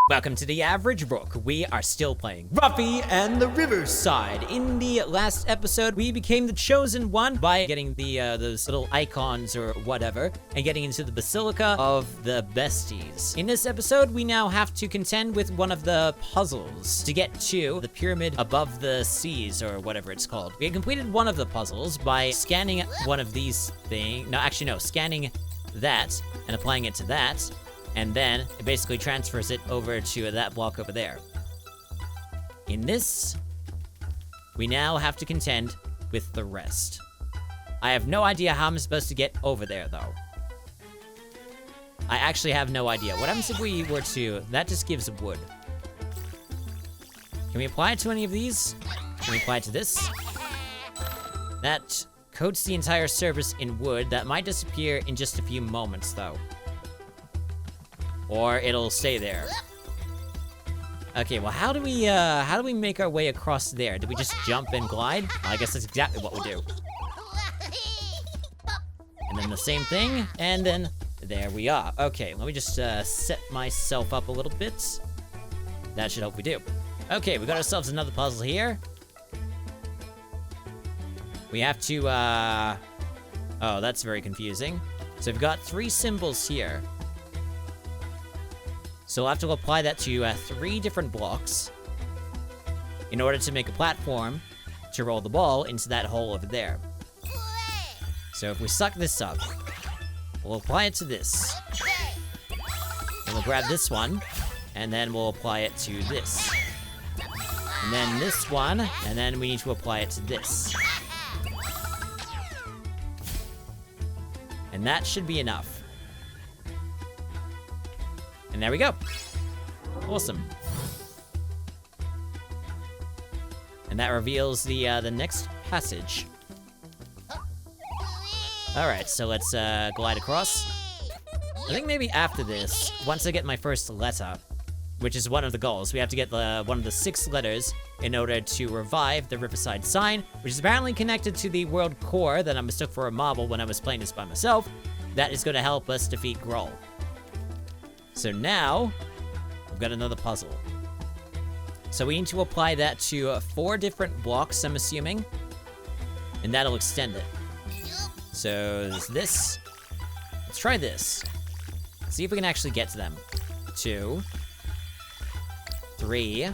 Welcome to the Average Book. We are still playing Ruffy and the Riverside. In the last episode, we became the chosen one by getting the those little icons or whatever, and getting into the Basilica of the Besties. In this episode, we now have to contend with one of the puzzles to get to the pyramid above the seas, or whatever it's called. We had completed one of the puzzles by scanning one of these things. No, actually no, scanning that and applying it to that. And then it basically transfers it over to that block over there. In this, we now have to contend with the rest. I have no idea how I'm supposed to get over there, though. I actually have no idea. What happens if we were to... That just gives wood. Can we apply it to any of these? Can we apply it to this? That coats the entire surface in wood. That might disappear in just a few moments, though. Or it'll stay there. Okay, well, how do we make our way across there? Do we just jump and glide? Well, I guess that's exactly what we'll do. And then the same thing, and then there we are. Okay, let me just set myself up a little bit. That should help we do. Okay, we got ourselves another puzzle here. We have to, oh, that's very confusing. So we've got 3 symbols here. So we'll have to apply that to 3 different blocks in order to make a platform to roll the ball into that hole over there. So if we suck this up, we'll apply it to this. And we'll grab this one, and then we'll apply it to this. And then this one, and then we need to apply it to this. And that should be enough. And there we go. Awesome. And that reveals the next passage. Alright, so let's glide across. I think maybe after this, once I get my first letter, which is one of the goals, we have to get one of the 6 letters in order to revive the Riverside sign, which is apparently connected to the world core that I mistook for a marble when I was playing this by myself. That is going to help us defeat Groll. So now, we've got another puzzle. So we need to apply that to 4 different blocks, I'm assuming. And that'll extend it. So there's this. Let's try this. See if we can actually get to them. 2. 3.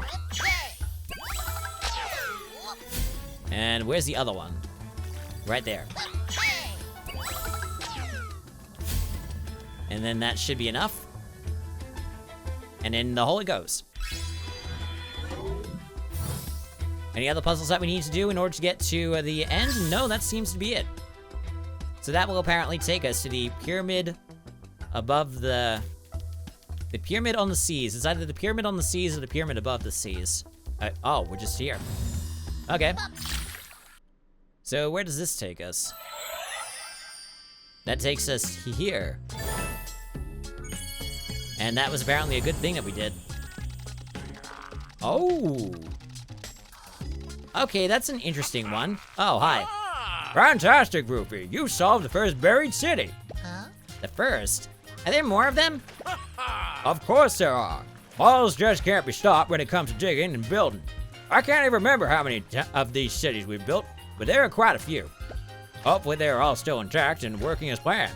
And where's the other one? Right there. And then that should be enough. And in the hole it goes. Any other puzzles that we need to do in order to get to the end? No, that seems to be it. So that will apparently take us to the pyramid above the pyramid on the seas. It's either the pyramid on the seas or the pyramid above the seas. Oh, we're just here. Okay. So where does this take us? That takes us here. And that was apparently a good thing that we did. Oh. Okay, that's an interesting one. Oh, hi. Fantastic, Ruffy. You solved the first buried city. Huh? The first? Are there more of them? Of course there are. Balls just can't be stopped when it comes to digging and building. I can't even remember how many of these cities we've built, but there are quite a few. Hopefully they're all still intact and working as planned.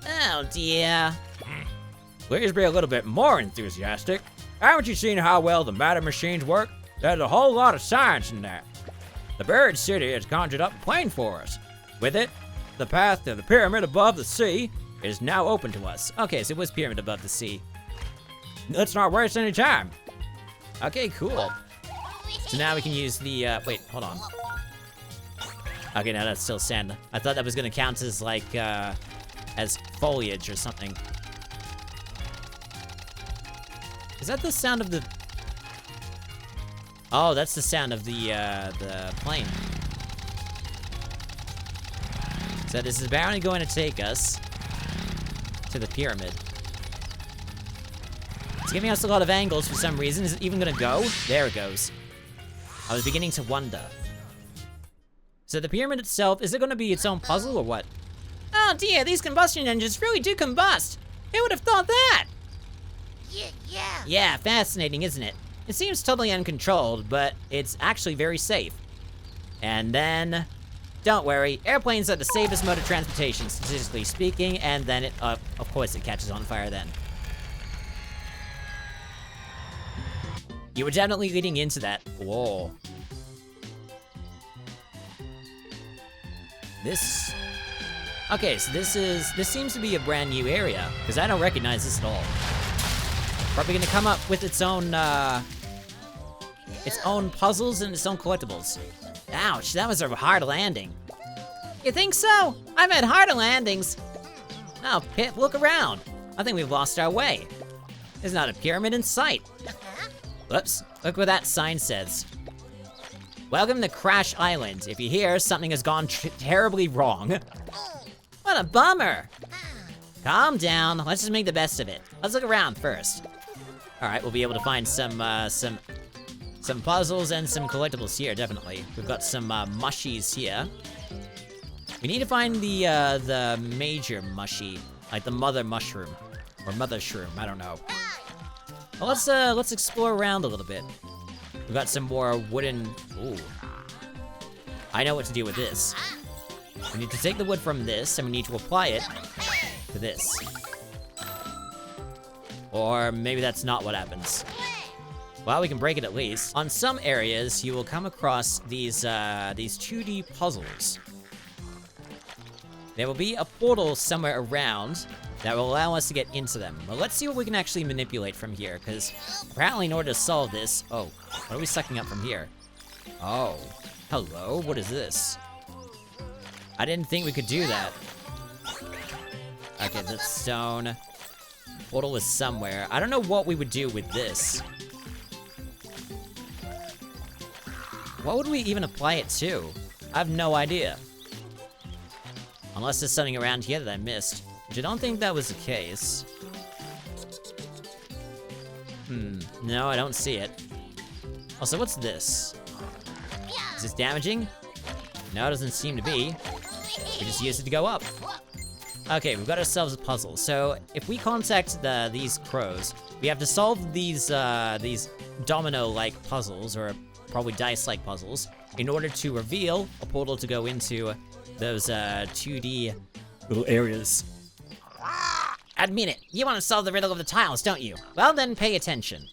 Oh, dear. Please be a little bit more enthusiastic. Haven't you seen how well the matter machines work? There's a whole lot of science in that. The buried city has conjured up a plane for us. With it, the path to the pyramid above the sea is now open to us. Okay, so it was pyramid above the sea. Let's not waste any time. Okay, cool. So now we can use the, wait, hold on. Okay, now that's still sand. I thought that was gonna count as, like, as foliage or something. Is that the sound of the... Oh, that's the sound of the plane. So this is apparently going to take us to the pyramid. It's giving us a lot of angles for some reason. Is it even gonna go? There it goes. I was beginning to wonder. So the pyramid itself, is it gonna be its own puzzle or what? Oh dear, these combustion engines really do combust. Who would have thought that? Yeah. Yeah, fascinating, isn't it? It seems totally uncontrolled, but it's actually very safe. And then, don't worry, airplanes are the safest mode of transportation, statistically speaking, and then it, of course it catches on fire then. You were definitely leading into that. Whoa. This... Okay, so this seems to be a brand new area, because I don't recognize this at all. Probably gonna come up with its own puzzles and its own collectibles. Ouch, that was a hard landing. You think so? I've had harder landings. Oh, Pip, look around. I think we've lost our way. There's not a pyramid in sight. Whoops, look what that sign says. Welcome to Crash Island. If you're here, something has gone terribly wrong. What a bummer. Calm down, let's just make the best of it. Let's look around first. All right, we'll be able to find some puzzles and some collectibles here, definitely. We've got some mushies here. We need to find the major mushy, like the mother mushroom, or mother shroom, I don't know. Well, let's explore around a little bit. We've got some more wooden, ooh. I know what to do with this. We need to take the wood from this, and we need to apply it to this. Or maybe that's not what happens. Well, we can break it at least. On some areas, you will come across these 2D puzzles. There will be a portal somewhere around that will allow us to get into them. Well, let's see what we can actually manipulate from here, because apparently in order to solve this... Oh, what are we sucking up from here? Oh, hello, what is this? I didn't think we could do that. Okay, that's stone. Portal is somewhere. I don't know what we would do with this. What would we even apply it to? I have no idea. Unless there's something around here that I missed. Which I don't think that was the case. No, I don't see it. Also, what's this? Is this damaging? No, it doesn't seem to be. We just used it to go up. Okay, we've got ourselves a puzzle. So, if we contact these crows, we have to solve these domino-like puzzles, or probably dice-like puzzles, in order to reveal a portal to go into those 2D little areas. Admit it, you want to solve the riddle of the tiles, don't you? Well then, pay attention.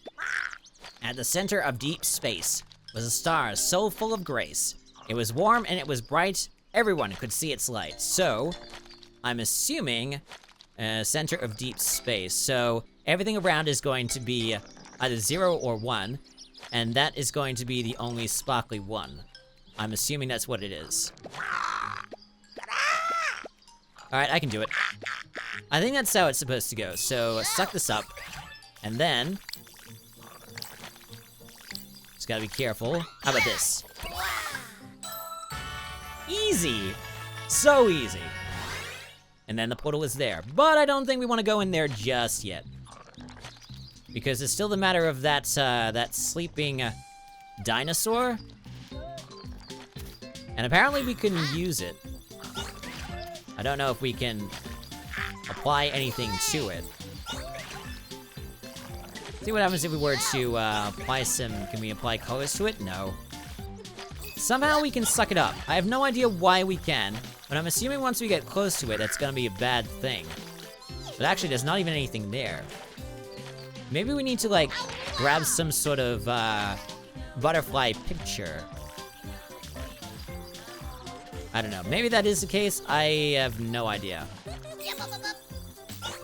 At the center of deep space was a star so full of grace. It was warm and it was bright, everyone could see its light. So, I'm assuming center of deep space. So, everything around is going to be either 0 or 1, and that is going to be the only sparkly one. I'm assuming that's what it is. Alright, I can do it. I think that's how it's supposed to go. So, suck this up, and then... Just gotta be careful. How about this? Easy! So easy. And then the portal is there. But I don't think we want to go in there just yet. Because it's still the matter of that, that sleeping dinosaur. And apparently we can use it. I don't know if we can apply anything to it. See what happens if we were to apply some... Can we apply colors to it? No. Somehow we can suck it up. I have no idea why we can, but I'm assuming once we get close to it, that's gonna be a bad thing. But actually, there's not even anything there. Maybe we need to, like, grab some sort of, butterfly picture. I don't know. Maybe that is the case. I have no idea.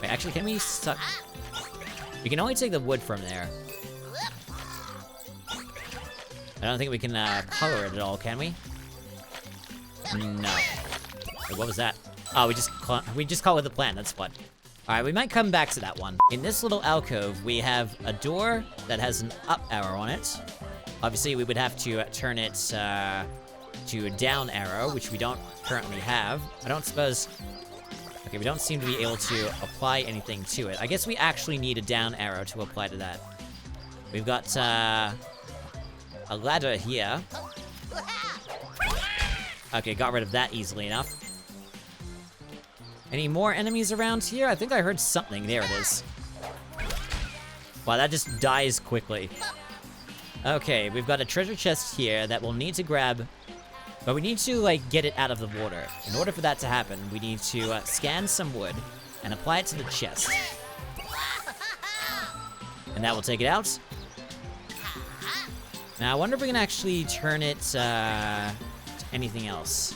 Wait, actually, can we suck... We can only take the wood from there. I don't think we can, color it at all, can we? No. Wait, what was that? Oh, we just colored the plant, that's what. Alright, we might come back to that one. In this little alcove, we have a door that has an up arrow on it. Obviously, we would have to turn it to a down arrow, which we don't currently have. I don't suppose... Okay, we don't seem to be able to apply anything to it. I guess we actually need a down arrow to apply to that. We've got, a ladder here. Okay, got rid of that easily enough. Any more enemies around here? I think I heard something. There it is. Wow, that just dies quickly. Okay, we've got a treasure chest here that we'll need to grab, but we need to, like, get it out of the water. In order for that to happen, we need to scan some wood and apply it to the chest. And that will take it out. Now, I wonder if we can actually turn it to anything else.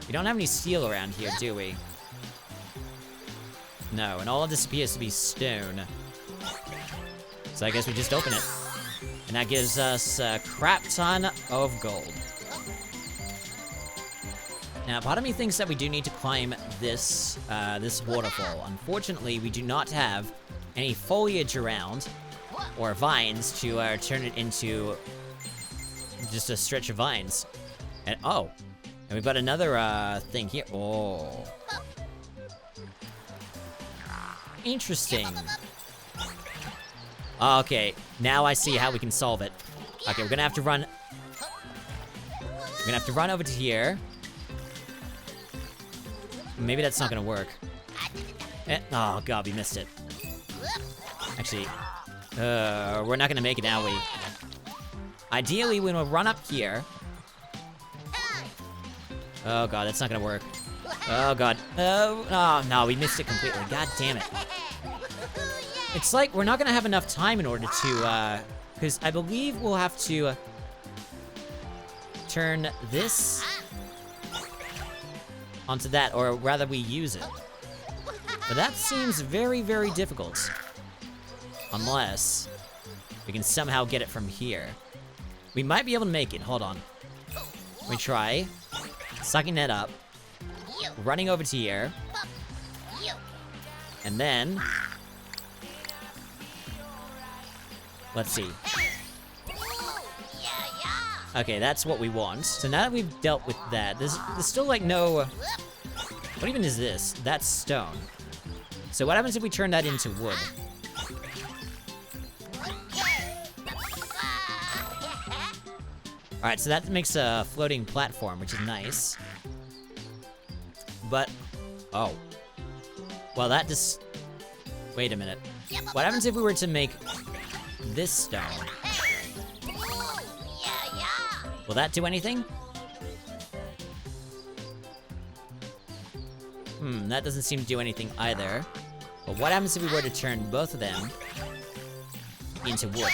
We don't have any steel around here, do we? No, and all of this appears to be stone. So I guess we just open it. And that gives us a crap ton of gold. Now, part of me thinks that we do need to climb this, this waterfall. Unfortunately, we do not have any foliage around, or vines, to turn it into just a stretch of vines. And, oh, and we've got another, thing here. Oh. Interesting. Okay, now I see how we can solve it. Okay, we're gonna have to run... We're gonna have to run over to here. Maybe that's not gonna work. Oh god, we missed it. Actually, we're not gonna make it, are we? Ideally, when we run up here... Oh god, that's not gonna work. Oh god. Oh, no, we missed it completely. God damn it. It's like we're not gonna have enough time in order to, because I believe we'll have to turn this onto that, or rather we use it. But that seems very, very difficult. Unless we can somehow get it from here. We might be able to make it, hold on. Let me try sucking that up, running over to here, and then... Let's see. Okay, that's what we want. So now that we've dealt with that, there's still like no... What even is this? That's stone. So what happens if we turn that into wood? Alright, so that makes a floating platform, which is nice. But... Oh. Well, that just... Wait a minute. What happens if we were to make... this stone? Will that do anything? That doesn't seem to do anything either. But what happens if we were to turn both of them into wood?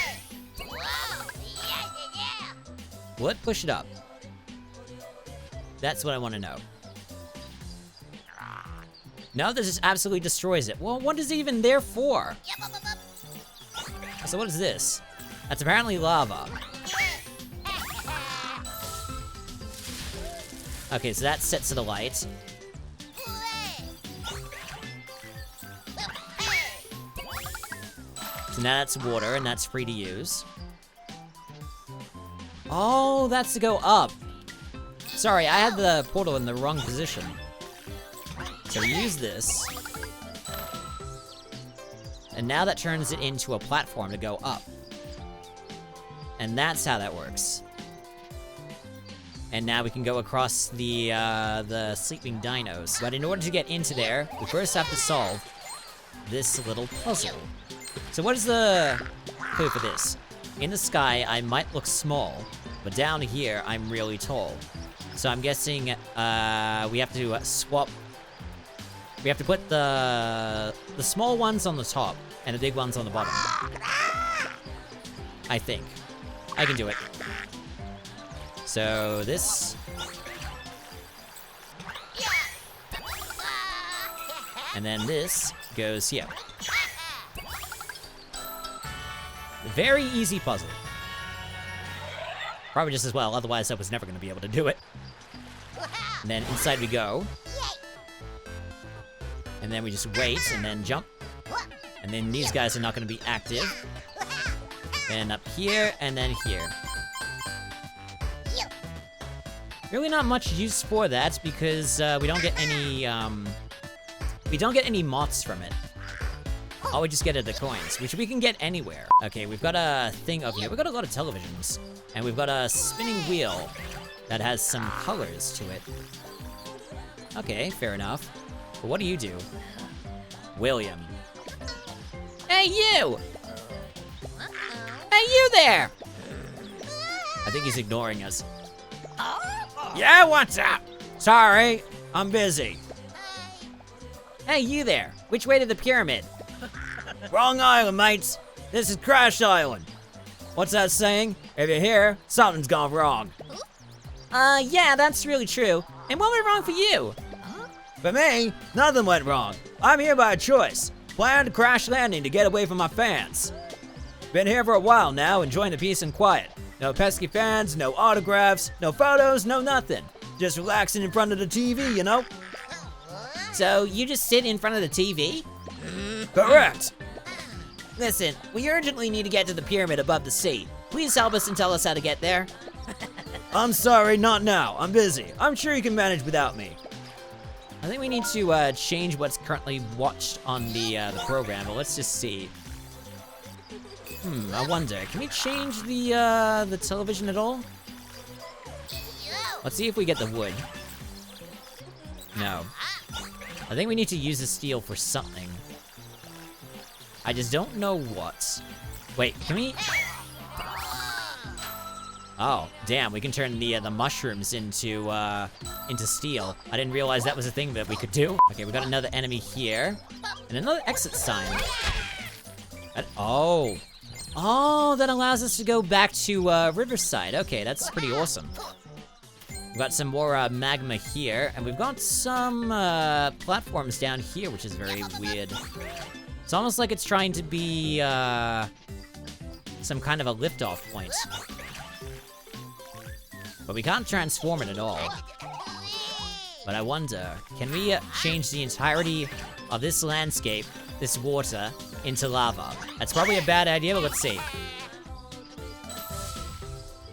Will it push it up? That's what I want to know. No, this just absolutely destroys it. Well, what is it even there for? So what is this? That's apparently lava. Okay, so that sets it alight. So now that's water, and that's free to use. Oh, that's to go up. Sorry, I had the portal in the wrong position. So we use this. And now that turns it into a platform to go up. And that's how that works. And now we can go across the sleeping dinos. But in order to get into there, we first have to solve this little puzzle. So what is the clue for this? In the sky, I might look small, but down here, I'm really tall. So I'm guessing we have to swap. We have to put the small ones on the top and the big ones on the bottom. I think. I can do it. So this... And then this goes here. Very easy puzzle. Probably just as well, otherwise I was never going to be able to do it. And then inside we go. And then we just wait, and then jump. And then these guys are not going to be active. And up here, and then here. Really not much use for that, because we don't get any, we don't get any moths from it. All we just get are the coins, which we can get anywhere. Okay, we've got a thing over here. We've got a lot of televisions. And we've got a spinning wheel that has some colors to it. Okay, fair enough. But what do you do? William. Hey, you! there! I think he's ignoring us. Yeah, what's up? Sorry, I'm busy. Hey, you there. Which way to the pyramid? Wrong island, mates. This is Crash Island. What's that saying? If you're here, something's gone wrong. Yeah, that's really true. And what went wrong for you? For me, nothing went wrong. I'm here by choice. Planned a crash landing to get away from my fans. Been here for a while now, enjoying the peace and quiet. No pesky fans, no autographs, no photos, no nothing. Just relaxing in front of the TV, you know? So, you just sit in front of the TV? Correct. Listen, we urgently need to get to the pyramid above the sea. Please help us and tell us how to get there. I'm sorry, not now. I'm busy. I'm sure you can manage without me. I think we need to change what's currently watched on the program, but let's just see. I wonder, can we change the television at all? Let's see if we get the wood. No. I think we need to use the steel for something. I just don't know what. Wait, can we? Oh, damn, we can turn the mushrooms into steel. I didn't realize that was a thing that we could do. Okay, we got another enemy here. And another exit sign. Oh, that allows us to go back to Riverside. Okay, that's pretty awesome. We've got some more magma here, and we've got some platforms down here, which is very weird. It's almost like it's trying to be some kind of a liftoff point. But we can't transform it at all. But I wonder, can we change the entirety of this landscape, this water, into lava? That's probably a bad idea, but let's see.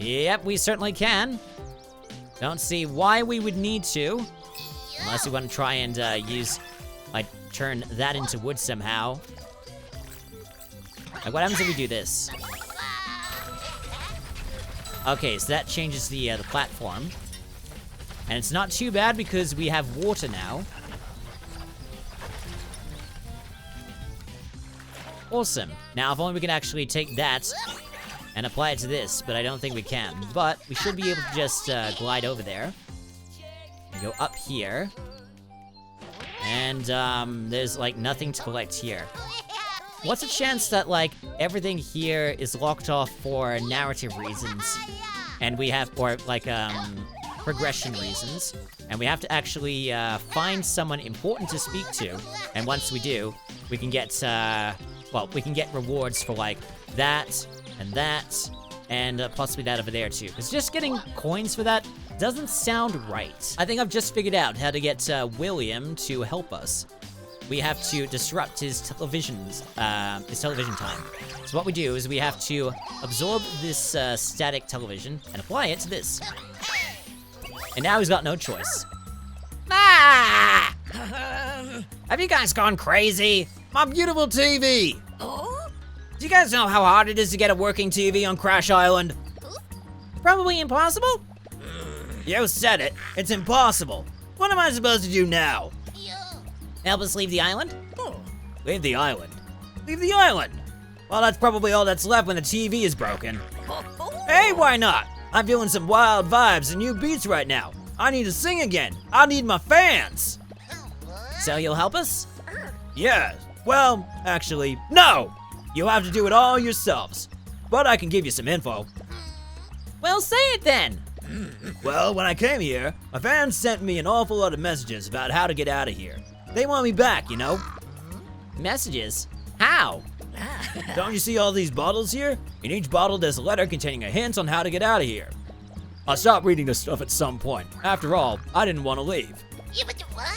Yep, we certainly can. Don't see why we would need to. Unless we want to try and turn that into wood somehow. Like, what happens if we do this? Okay, so that changes the platform. And it's not too bad because we have water now. Awesome. Now, if only we can actually take that and apply it to this, but I don't think we can. But we should be able to just glide over there. And go up here. And there's like nothing to collect here. What's the chance that like everything here is locked off for narrative reasons, and we have, or like progression reasons, and we have to actually find someone important to speak to, and once we do, we can get we can get rewards for like that, and possibly that over there too. Because just getting coins for that doesn't sound right. I think I've just figured out how to get William to help us. We have to disrupt his television time. So what we do is we have to absorb this static television and apply it to this. And now he's got no choice. Ah! Have you guys gone crazy? My beautiful TV! Do you guys know how hard it is to get a working TV on Crash Island? Probably impossible? You said it. It's impossible. What am I supposed to do now? Help us leave the island? Leave the island? Leave the island? Well, that's probably all that's left when the TV is broken. Hey, why not? I'm feeling some wild vibes and new beats right now. I need to sing again. I need my fans. So you'll help us? Yes. Well, actually, no. You'll have to do it all yourselves. But I can give you some info. Well, say it then. Well, when I came here, my fans sent me an awful lot of messages about how to get out of here. They want me back, you know? Messages? How? Don't you see all these bottles here? In each bottle there's a letter containing a hint on how to get out of here. I'll stop reading this stuff at some point. After all, I didn't want to leave.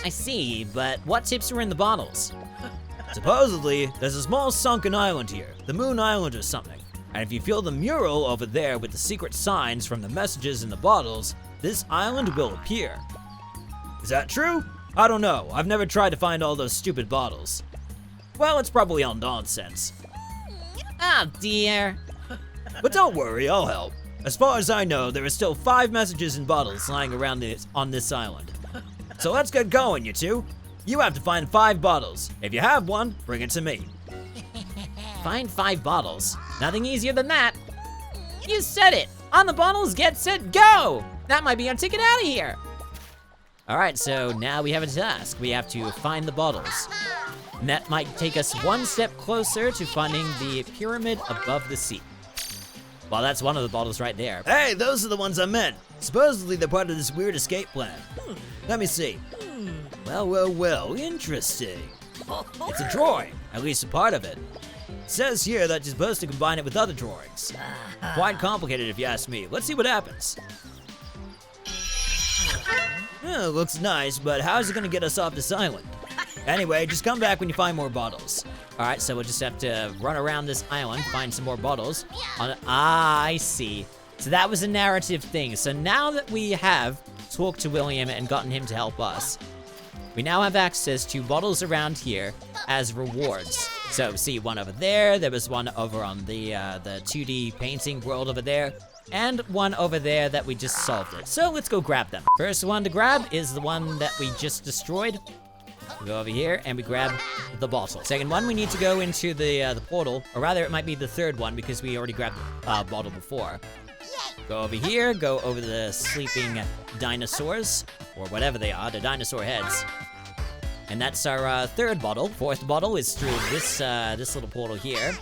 I see, but what tips are in the bottles? Supposedly, there's a small sunken island here, the Moon Island or something. And if you fill the mural over there with the secret signs from the messages in the bottles, this island will appear. Is that true? I don't know. I've never tried to find all those stupid bottles. Well, it's probably all nonsense. Oh dear. But don't worry, I'll help. As far as I know, there are still 5 messages in bottles lying around on this island. So let's get going, you two. You have to find 5 bottles. If you have one, bring it to me. Find 5 bottles? Nothing easier than that. You said it! On the bottles, get set, go! That might be our ticket out of here! Alright, so now we have a task. We have to find the bottles. And that might take us one step closer to finding the pyramid above the sea. Well, that's one of the bottles right there. Hey, those are the ones I meant. Supposedly they're part of this weird escape plan. Let me see. Well, interesting. It's a drawing, at least a part of it. It says here that you're supposed to combine it with other drawings. Quite complicated if you ask me. Let's see what happens. Looks nice, but how's it gonna get us off this island? Anyway, just come back when you find more bottles. All right, so we'll just have to run around this island, find some more bottles. I see. So that was a narrative thing. So now that we have talked to William and gotten him to help us, we now have access to bottles around here as rewards. So see one over there, there was one over on the 2D painting world over there, and one over there that we just solved it. So let's go grab them. First one to grab is the one that we just destroyed. We go over here and we grab the bottle. Second one, we need to go into the portal, or rather it might be the third one because we already grabbed the bottle before. Go over here, go over the sleeping dinosaurs, or whatever they are, the dinosaur heads. And that's our third bottle. Fourth bottle is through this little portal here.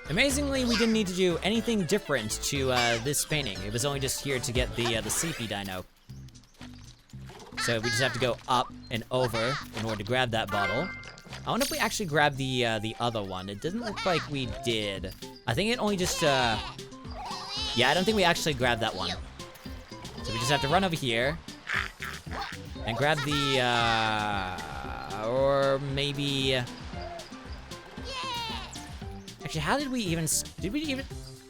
Amazingly, we didn't need to do anything different to this painting. It was only just here to get the sleepy dino. So we just have to go up and over in order to grab that bottle. I wonder if we actually grabbed the other one. It doesn't look like we did. I think it only just, yeah, I don't think we actually grabbed that one. So we just have to run over here and grab the, or maybe, actually, how did we even,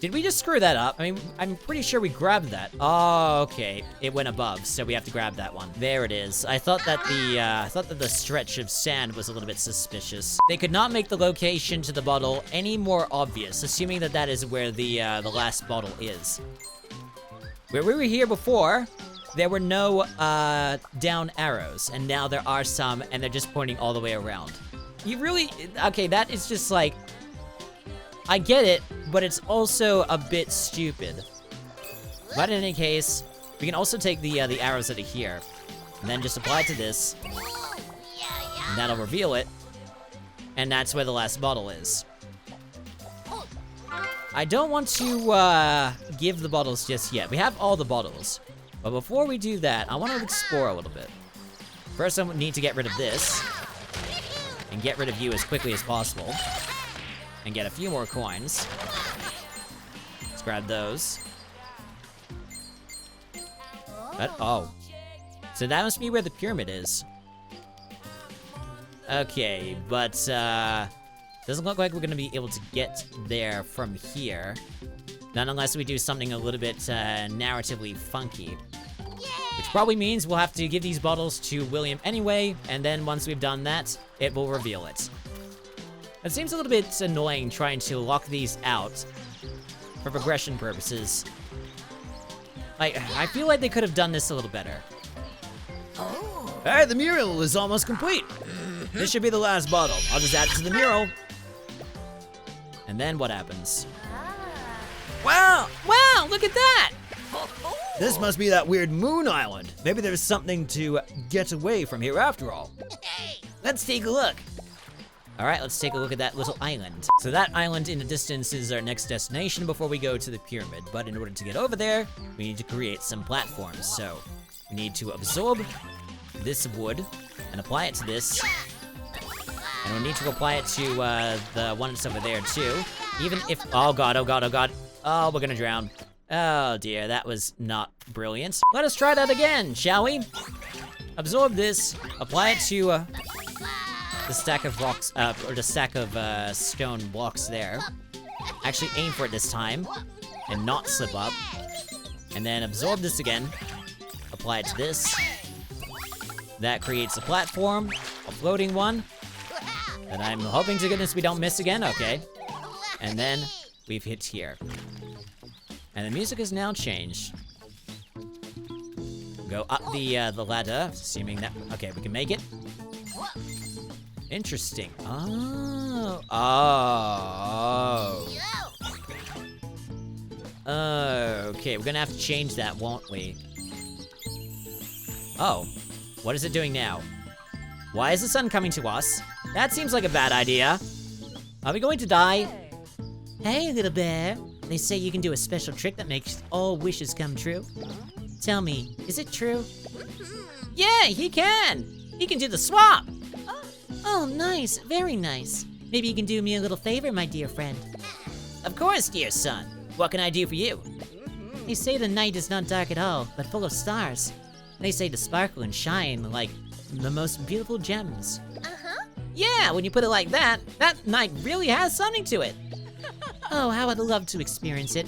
did we just screw that up? I mean, I'm pretty sure we grabbed that. Oh, okay. It went above, so we have to grab that one. There it is. I thought that the stretch of sand was a little bit suspicious. They could not make the location to the bottle any more obvious, assuming that that is where the last bottle is. Where we were here before, there were no down arrows, and now there are some, and they're just pointing all the way around. You really, okay, that is just like, I get it, but it's also a bit stupid. But in any case, we can also take the arrows that are here, and then just apply it to this, and that'll reveal it, and that's where the last bottle is. I don't want to give the bottles just yet. We have all the bottles, but before we do that, I want to explore a little bit. First, I need to get rid of this, and get rid of you as quickly as possible. And get a few more coins. Let's grab those. Oh. So that must be where the pyramid is. Okay, but doesn't look like we're gonna be able to get there from here. Not unless we do something a little bit narratively funky. Which probably means we'll have to give these bottles to William anyway, and then once we've done that, it will reveal it. It seems a little bit annoying trying to lock these out for progression purposes. Like, I feel like they could have done this a little better. Oh. Hey, the mural is almost complete. This should be the last bottle. I'll just add it to the mural. And then what happens? Wow! Wow, look at that! This must be that weird moon island. Maybe there's something to get away from here after all. Let's take a look. All right, let's take a look at that little island. So that island in the distance is our next destination before we go to the pyramid. But in order to get over there, we need to create some platforms. So we need to absorb this wood and apply it to this. And we need to apply it to the one that's over there too. Even if, oh God, oh God, oh God. Oh, we're gonna drown. Oh dear, that was not brilliant. Let us try that again, shall we? Absorb this, apply it to the stack of rocks, or the stack of stone blocks there. Actually aim for it this time, and not slip up. And then absorb this again, apply it to this. That creates a platform, a floating one. And I'm hoping to goodness we don't miss again, okay. And then we've hit here. And the music has now changed. Go up the ladder, assuming that, okay, we can make it. Interesting. Oh. Okay, we're gonna have to change that, won't we? Oh, what is it doing now? Why is the sun coming to us? That seems like a bad idea. Are we going to die? Hey, little bear. They say you can do a special trick that makes all wishes come true. Tell me, is it true? Yeah, he can! He can do the swap! Oh, nice, very nice. Maybe you can do me a little favor, my dear friend. Of course, dear son. What can I do for you? They say the night is not dark at all, but full of stars. They say to sparkle and shine like the most beautiful gems. Yeah, when you put it like that, that night really has something to it. Oh, how I'd love to experience it.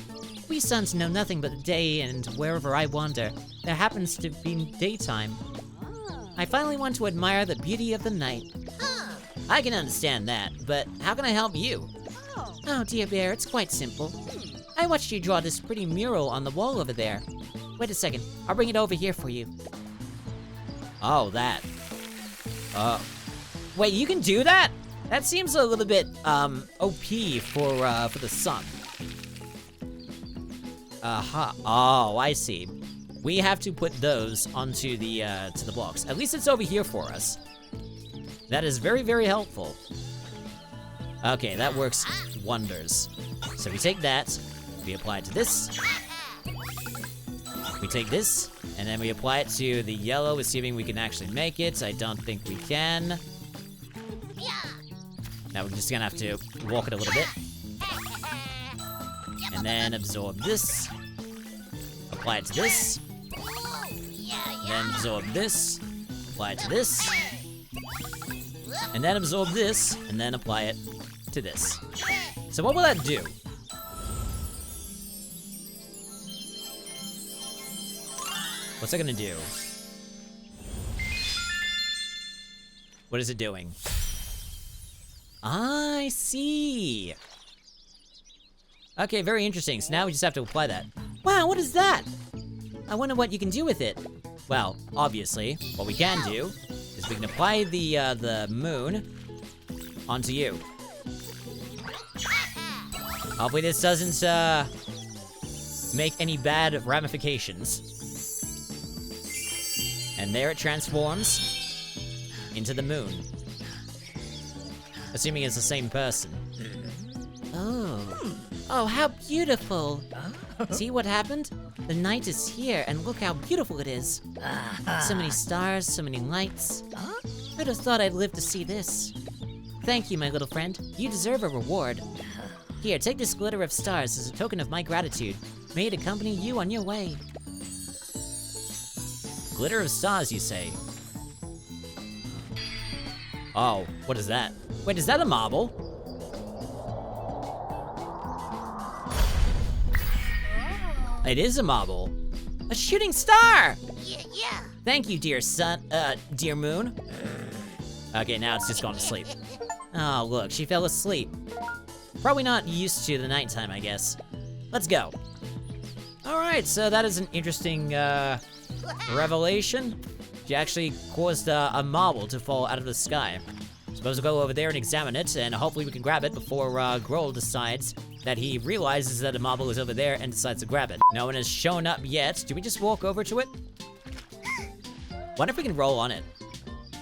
We sons know nothing but the day, and wherever I wander, there happens to be daytime. I finally want to admire the beauty of the night. I can understand that, but how can I help you? Oh, dear bear, it's quite simple. I watched you draw this pretty mural on the wall over there. Wait a second, I'll bring it over here for you. Oh, that. Wait, you can do that? That seems a little bit, OP for the sun. Oh, I see. We have to put those onto the, to the blocks. At least it's over here for us. That is very, very helpful. Okay, that works wonders. So we take that, we apply it to this. We take this, and then we apply it to the yellow, assuming we can actually make it. I don't think we can. Now we're just gonna have to walk it a little bit. And then absorb this. Apply it to this. Then absorb this. Apply it to this. And then absorb this, and then apply it to this. So what will that do? What's that gonna do? What is it doing? I see. Okay, very interesting. So now we just have to apply that. Wow, what is that? I wonder what you can do with it. Well, obviously, what we can do is we can apply the moon onto you. Hopefully this doesn't make any bad ramifications. And there it transforms into the moon. Assuming it's the same person. Oh, how beautiful. See what happened? The night is here, and look how beautiful it is. So many stars, so many lights. Who'd have thought I'd live to see this? Thank you, my little friend. You deserve a reward. Here, take this glitter of stars as a token of my gratitude. May it accompany you on your way. Glitter of stars, you say? Oh, what is that? Wait, is that a marble? It is a marble. A shooting star! Yeah. Thank you, dear dear moon. Okay, now it's just gone to sleep. Oh, look, she fell asleep. Probably not used to the nighttime, I guess. Let's go. All right, so that is an interesting, revelation. She actually caused a marble to fall out of the sky. Suppose we'll go over there and examine it, and hopefully we can grab it before Grohl decides that he realizes that a marble is over there and decides to grab it. No one has shown up yet. Do we just walk over to it? Wonder if we can roll on it.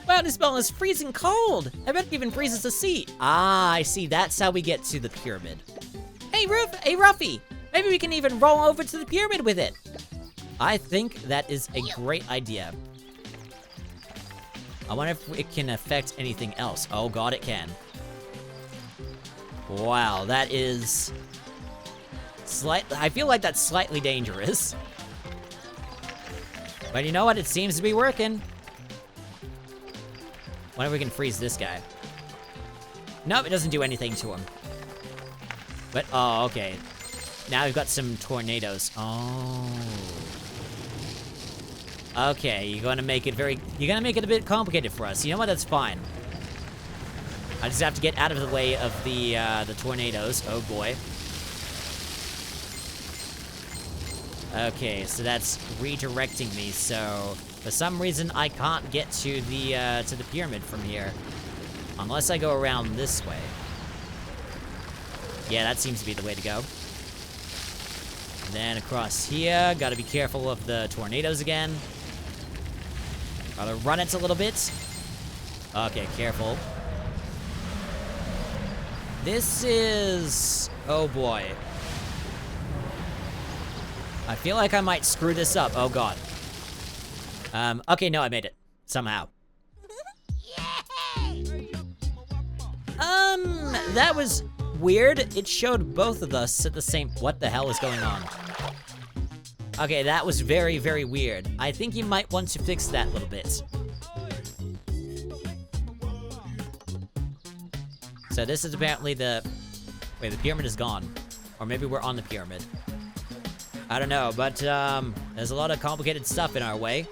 Wow, this ball is freezing cold. I bet it even freezes the seat. Ah, I see. That's how we get to the pyramid. Hey, Ruffy. Maybe we can even roll over to the pyramid with it. I think that is a great idea. I wonder if it can affect anything else. Oh god, it can. Wow, that is... I feel like that's slightly dangerous. But you know what? It seems to be working. Wonder if we can freeze this guy. Nope, it doesn't do anything to him. But, oh, okay. Now we've got some tornadoes. Oh. Okay, you're gonna make it a bit complicated for us. You know what? That's fine. I just have to get out of the way of the tornadoes. Oh boy. Okay, so that's redirecting me. So for some reason I can't get to the pyramid from here, unless I go around this way. Yeah, that seems to be the way to go. And then across here, gotta be careful of the tornadoes again. Gotta run it a little bit. Okay, careful. This is... oh boy. I feel like I might screw this up. Oh god. Okay, no, I made it. Somehow. That was weird. It showed both of us at the same... what the hell is going on? Okay, that was very, very weird. I think you might want to fix that a little bit. So this is apparently the... wait, the pyramid is gone. Or maybe we're on the pyramid. I don't know, but, there's a lot of complicated stuff in our way.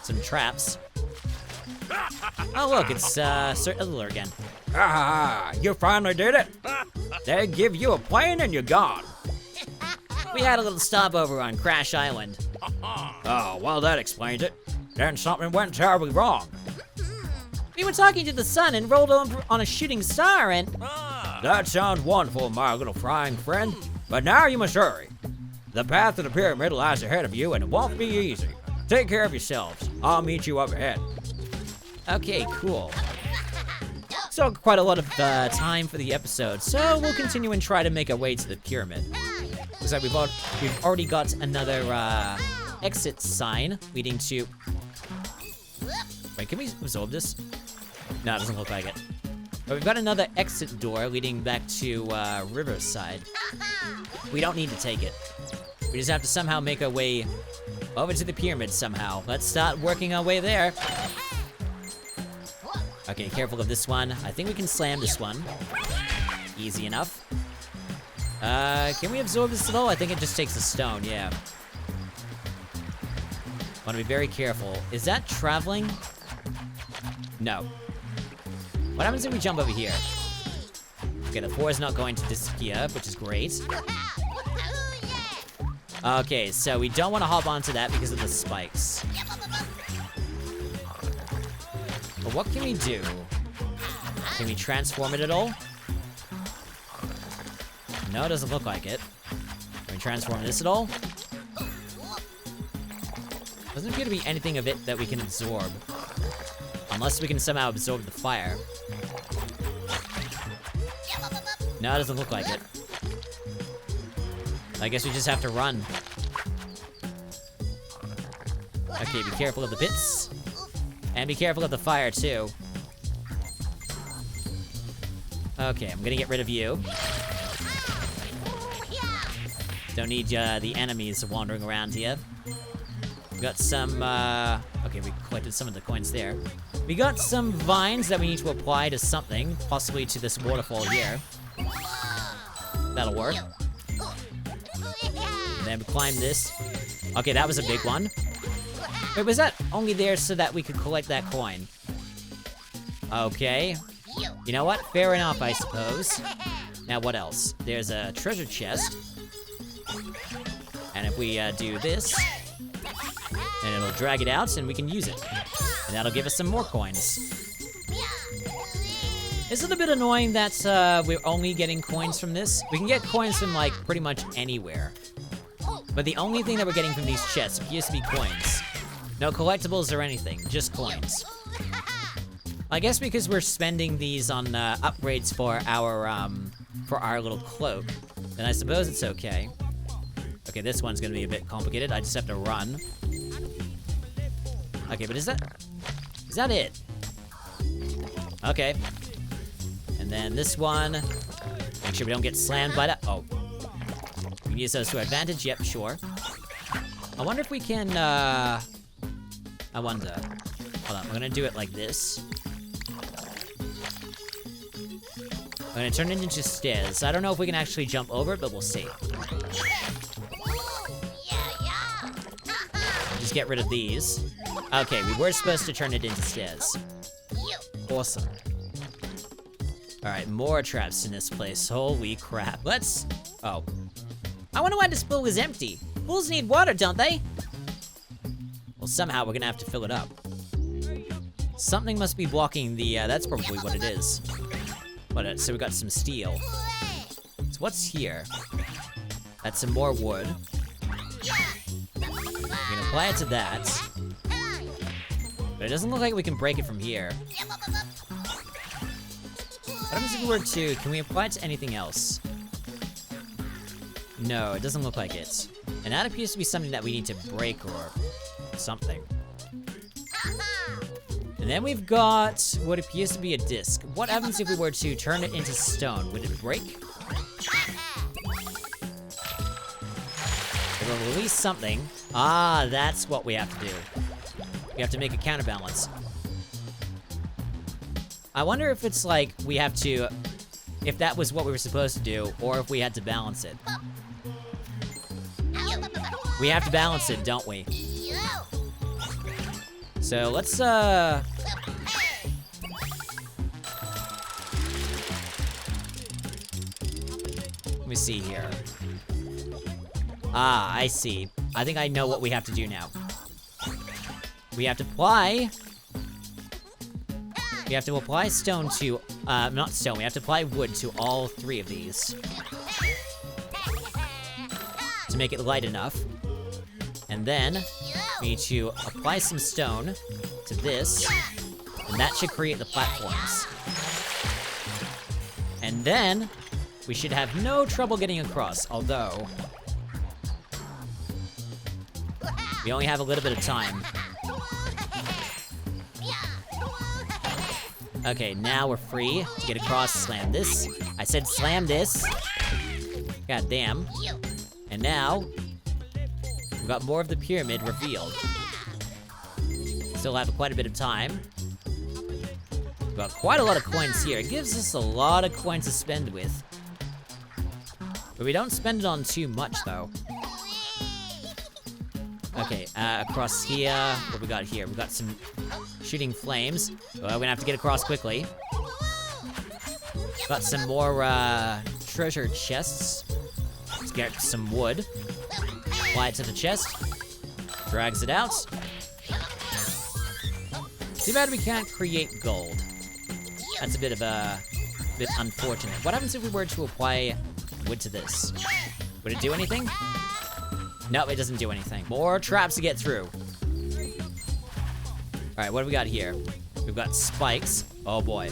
Some traps. Oh, look, it's, Sir Izzler again. Ah, you finally did it. They give you a plane and you're gone. We had a little stopover on Crash Island. Oh, well, that explains it. Then something went terribly wrong. We were talking to the sun and rolled over on a shooting star and... That sounds wonderful, my little flying friend. But now you must hurry. The path to the pyramid lies ahead of you and it won't be easy. Take care of yourselves. I'll meet you up ahead. Okay, cool. Still quite a lot of time for the episode, so we'll continue and try to make our way to the pyramid. Looks like we've already got another exit sign leading to... wait, can we absorb this? No, it doesn't look like it. But we've got another exit door leading back to Riverside. We don't need to take it. We just have to somehow make our way over to the pyramid somehow. Let's start working our way there. Okay, careful of this one. I think we can slam this one. Easy enough. Can we absorb this at all? I think it just takes a stone, yeah. Want to be very careful. Is that traveling? No. What happens if we jump over here? Okay, the 4 is not going to disappear, which is great. Okay, so we don't want to hop onto that because of the spikes. But what can we do? Can we transform it at all? No, it doesn't look like it. Can we transform this at all? Doesn't appear to be anything of it that we can absorb. Unless we can somehow absorb the fire. No, it doesn't look like it. I guess we just have to run. Okay, be careful of the pits. And be careful of the fire, too. Okay, I'm gonna get rid of you. Don't need the enemies wandering around here. We got some, okay, we collected some of the coins there. We got some vines that we need to apply to something, possibly to this waterfall here. That'll work. And then we climb this. Okay, that was a big one. Wait, was that only there so that we could collect that coin? Okay. You know what? Fair enough, I suppose. Now, what else? There's a treasure chest. And if we do this, then it'll drag it out and we can use it. And that'll give us some more coins. Is it a bit annoying that we're only getting coins from this? We can get coins from, like, pretty much anywhere. But the only thing that we're getting from these chests appears to be coins. No collectibles or anything, just coins. I guess because we're spending these on upgrades for our little cloak, then I suppose it's okay. Okay, this one's gonna be a bit complicated. I just have to run. Okay, but is that it? Okay. And then this one, make sure we don't get slammed by that. Oh. We can use those to our advantage. Yep, sure. I wonder if we can, I wonder. Hold on, we're gonna do it like this. I'm gonna turn it into stairs. I don't know if we can actually jump over it, but we'll see. Just get rid of these. Okay, we were supposed to turn it into stairs. Awesome. Alright, more traps in this place. Holy crap. Let's... oh. I wonder why this pool is empty. Pools need water, don't they? Well, somehow we're gonna have to fill it up. Something must be blocking the, that's probably what it is. So we got some steel. So what's here? That's some more wood. We can apply it to that. But it doesn't look like we can break it from here. What happens if we were to... Can we apply it to anything else? No, it doesn't look like it. And that appears to be something that we need to break or something. And then we've got what appears to be a disc. What happens if we were to turn it into stone? Would it break? It will release something. Ah, that's what we have to do. We have to make a counterbalance. I wonder if it's like we have to... If that was what we were supposed to do, or if we had to balance it. We have to balance it, don't we? So let's let me see here. Ah, I see. I think I know what we have to do now. We have to apply stone to, not stone, we have to apply wood to all 3 of these. To make it light enough. And then, we need to apply some stone to this, and that should create the platforms. And then, we should have no trouble getting across, although... We only have a little bit of time. Okay, now we're free to get across, slam this. I said slam this. God damn. And now, we've got more of the pyramid revealed. Still have quite a bit of time. We've got quite a lot of coins here. It gives us a lot of coins to spend with. But we don't spend it on too much, though. Okay, across here, what we got here? We got some shooting flames. Well, we're gonna have to get across quickly. Got some more, treasure chests. Let's get some wood. Apply it to the chest. Drags it out. Too bad we can't create gold. That's a bit unfortunate. What happens if we were to apply wood to this? Would it do anything? No, it doesn't do anything. More traps to get through. Alright, what do we got here? We've got spikes. Oh boy.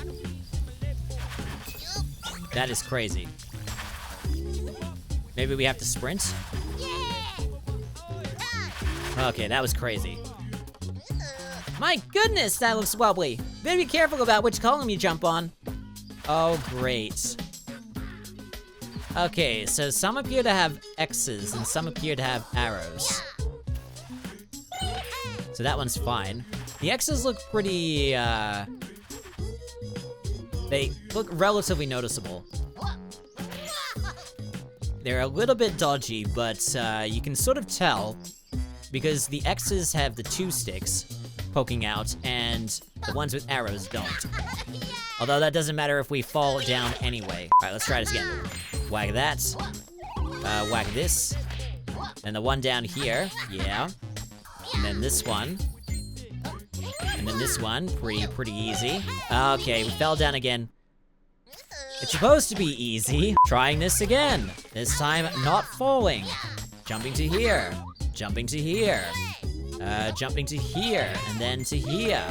That is crazy. Maybe we have to sprint? Okay, that was crazy. My goodness, that looks wobbly. Better be careful about which column you jump on. Oh, great. Okay, so some appear to have X's and some appear to have arrows. So that one's fine. The X's look pretty, they look relatively noticeable. They're a little bit dodgy, but you can sort of tell because the X's have the 2 sticks poking out and the ones with arrows don't. Although that doesn't matter if we fall down anyway. All right, let's try this again. Whack that. Whack this. And the one down here, yeah. And then this one. And then this one, pretty easy. Okay, we fell down again. It's supposed to be easy. Trying this again. This time, not falling. Jumping to here. Jumping to here. Jumping to here. And then to here.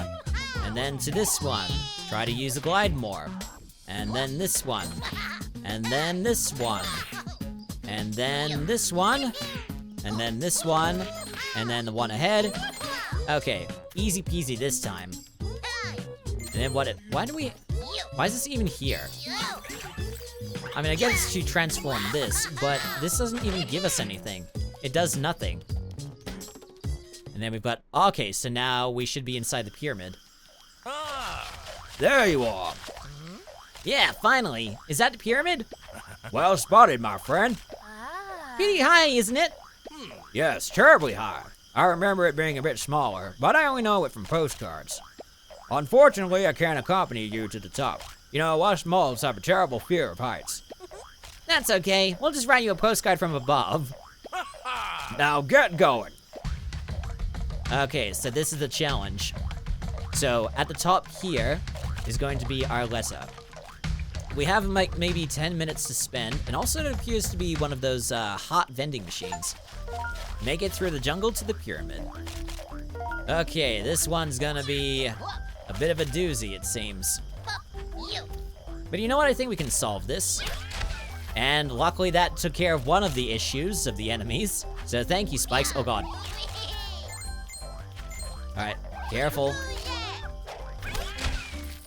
And then to this one. Try to use the glide more. And then this one. And then this one. And then this one. And then this one. And then the one ahead. Okay, easy peasy this time. And then why is this even here? I mean, I guess to transform this, but this doesn't even give us anything. It does nothing. And then we've got, okay, so now we should be inside the pyramid. There you are. Yeah, finally. Is that the pyramid? Well spotted, my friend. Pretty high, isn't it? Yes, terribly high. I remember it being a bit smaller, but I only know it from postcards. Unfortunately, I can't accompany you to the top. You know, us moles have a terrible fear of heights. That's okay. We'll just write you a postcard from above. Now get going. Okay, so this is the challenge. So at the top here is going to be our letter. we have like maybe 10 minutes to spend, and also it appears to be one of those hot vending machines. Make it through the jungle to the pyramid. Okay, this one's gonna be a bit of a doozy, it seems. But you know what? I think we can solve this. And luckily that took care of one of the issues of the enemies. So thank you, Spikes. Oh god. Alright, careful.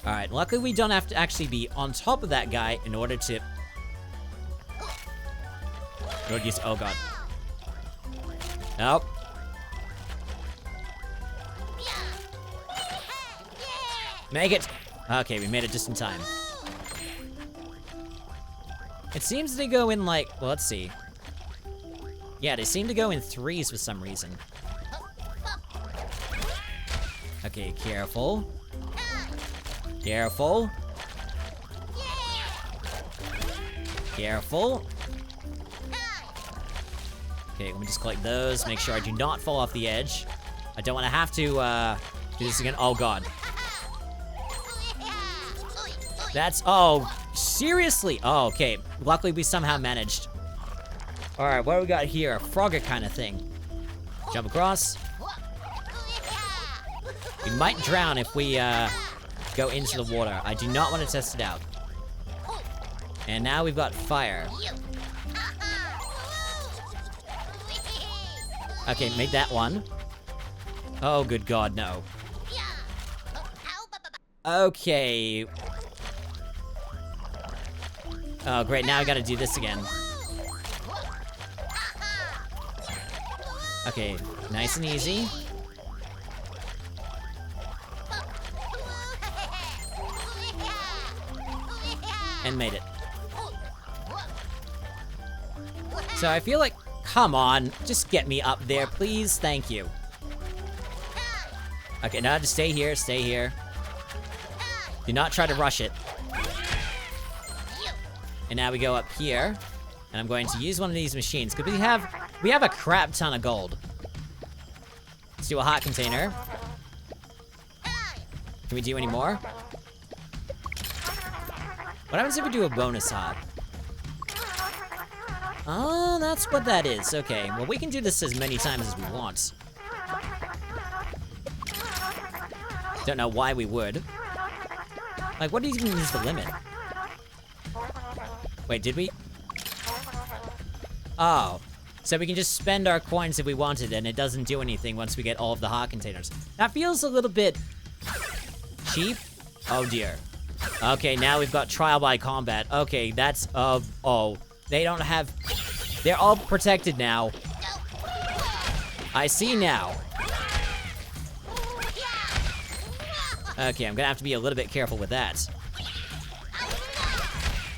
Alright, luckily we don't have to actually be on top of that guy in order to... oh god. Nope. Make it! Okay, we made it just in time. It seems they go in like... well, let's see. Yeah, they seem to go in threes for some reason. Okay, careful. Careful. Careful. Okay, let me just collect those. Make sure I do not fall off the edge. I don't want to have to do this again. Oh god. That's... oh, seriously? Oh, okay. Luckily we somehow managed. Alright, what do we got here? A Frogger kind of thing. Jump across. We might drown if we go into the water. I do not want to test it out. And now we've got fire. Okay, made that one. Oh, good god, no. Okay. Oh, great, now I gotta do this again. Okay, nice and easy. And made it. So I feel like, come on, just get me up there, please, thank you. Okay, now just stay here, stay here. Do not try to rush it. And now we go up here, and I'm going to use one of these machines, because we have a crap ton of gold. Let's do a hot container. Can we do any more? What happens if we do a bonus hot? Oh, that's what that is. Okay, well, we can do this as many times as we want. Don't know why we would. Like, what even is the limit? Wait, did we? Oh. So we can just spend our coins if we wanted, and it doesn't do anything once we get all of the hot containers. That feels a little bit... cheap? Oh, dear. Okay, now we've got trial by combat. Okay, that's... oh. They don't have... they're all protected now. I see now. Okay, I'm gonna have to be a little bit careful with that.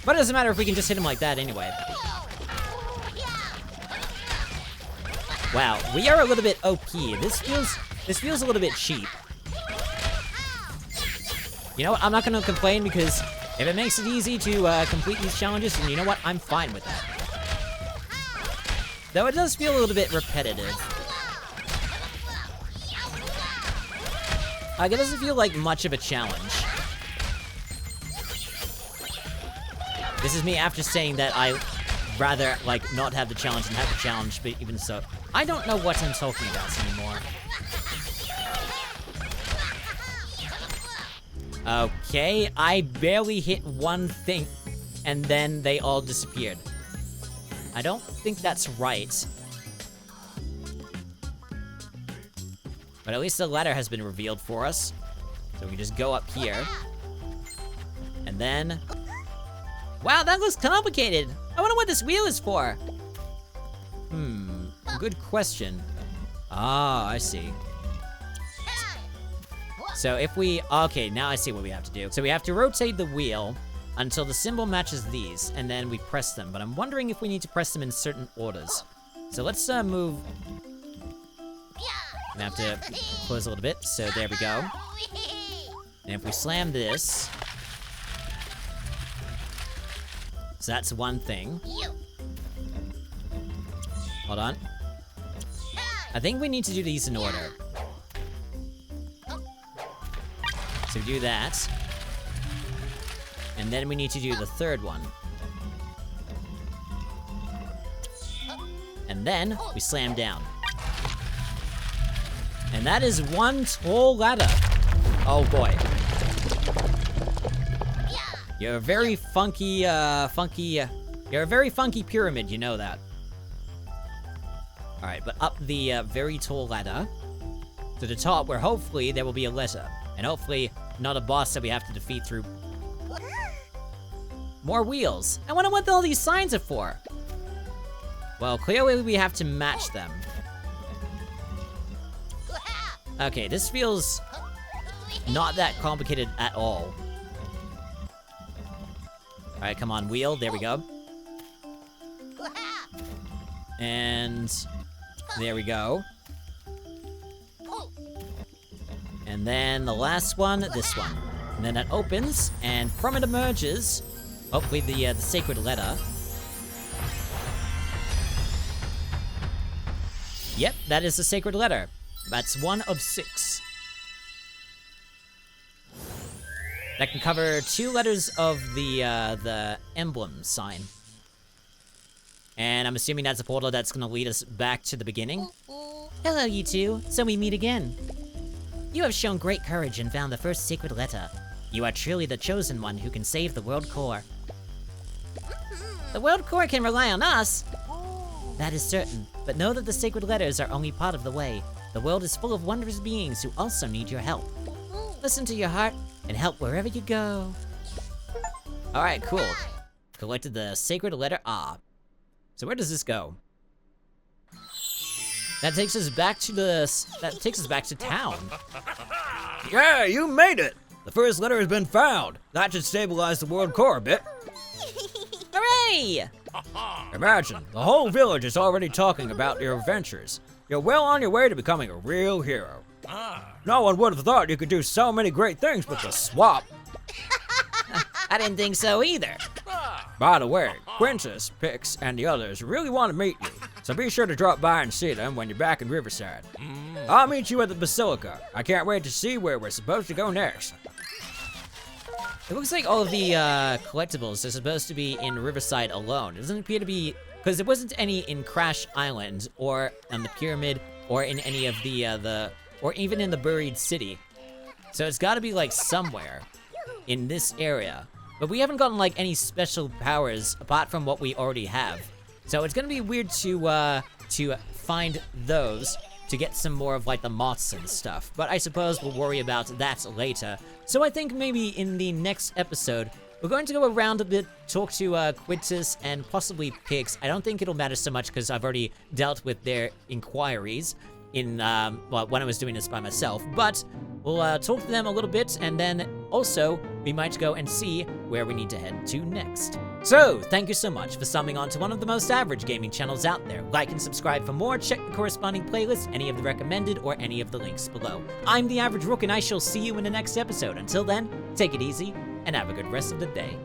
But it doesn't matter if we can just hit him like that anyway. Wow, we are a little bit OP. This feels a little bit cheap. You know what? I'm not gonna complain because if it makes it easy to complete these challenges, then you know what? I'm fine with that. Though it does feel a little bit repetitive. Like, it doesn't feel like much of a challenge. This is me after saying that I rather, like, not have the challenge than have the challenge, but even so. I don't know what I'm talking about anymore. Okay, I barely hit one thing, and then they all disappeared. I don't think that's right. But at least the ladder has been revealed for us. So we just go up here. And then... wow, that looks complicated! I wonder what this wheel is for! Good question. Ah, I see. So if we... okay, now I see what we have to do. So we have to rotate the wheel until the symbol matches these, and then we press them. But I'm wondering if we need to press them in certain orders. So let's move... I'm gonna have to close a little bit, so there we go. And if we slam this... so that's one thing. Hold on. I think we need to do these in order. So we do that. And then we need to do the third one. And then we slam down. And that is one tall ladder. Oh boy. You're a very funky, you're a very funky pyramid, you know that. Alright, but up the very tall ladder to the top where hopefully there will be a letter. And hopefully not a boss that we have to defeat through more wheels. I wonder what all these signs are for. Well, clearly we have to match them. Okay, this feels not that complicated at all. Alright, come on, wheel. There we go. And there we go. And then the last one, this one. And then that opens, and from it emerges, hopefully the sacred letter. Yep, that is the sacred letter. That's 1 of 6. That can cover 2 letters of the emblem sign. And I'm assuming that's a portal that's gonna lead us back to the beginning. Hello, you two. So we meet again. You have shown great courage and found the first sacred letter. You are truly the chosen one who can save the World Core. The World Core can rely on us. That is certain, but know that the sacred letters are only part of the way. The world is full of wondrous beings who also need your help. Listen to your heart and help wherever you go. Alright, cool. Collected the sacred letter A. So where does this go? That takes us back to town. Yeah, you made it! The first letter has been found. That should stabilize the world core a bit. Hooray! Imagine, the whole village is already talking about your adventures. You're well on your way to becoming a real hero. No one would have thought you could do so many great things with the swap. I didn't think so either. By the way, Quintus, Pix, and the others really want to meet you, so be sure to drop by and see them when you're back in Riverside. I'll meet you at the Basilica. I can't wait to see where we're supposed to go next. It looks like all of the collectibles are supposed to be in Riverside alone. It doesn't appear to be, because there wasn't any in Crash Island, or on the Pyramid, or in any of or even in the Buried City. So it's gotta be like somewhere in this area. But we haven't gotten like any special powers apart from what we already have. So it's gonna be weird to find those to get some more of like the moths and stuff. But I suppose we'll worry about that later. So I think maybe in the next episode, we're going to go around a bit, talk to Quintus and possibly Pix. I don't think it'll matter so much because I've already dealt with their inquiries in, well, when I was doing this by myself. But we'll talk to them a little bit, and then also we might go and see where we need to head to next. So, thank you so much for stumbling onto one of the most average gaming channels out there. Like and subscribe for more, check the corresponding playlist, any of the recommended, or any of the links below. I'm the Average Rook, and I shall see you in the next episode. Until then, take it easy, and have a good rest of the day.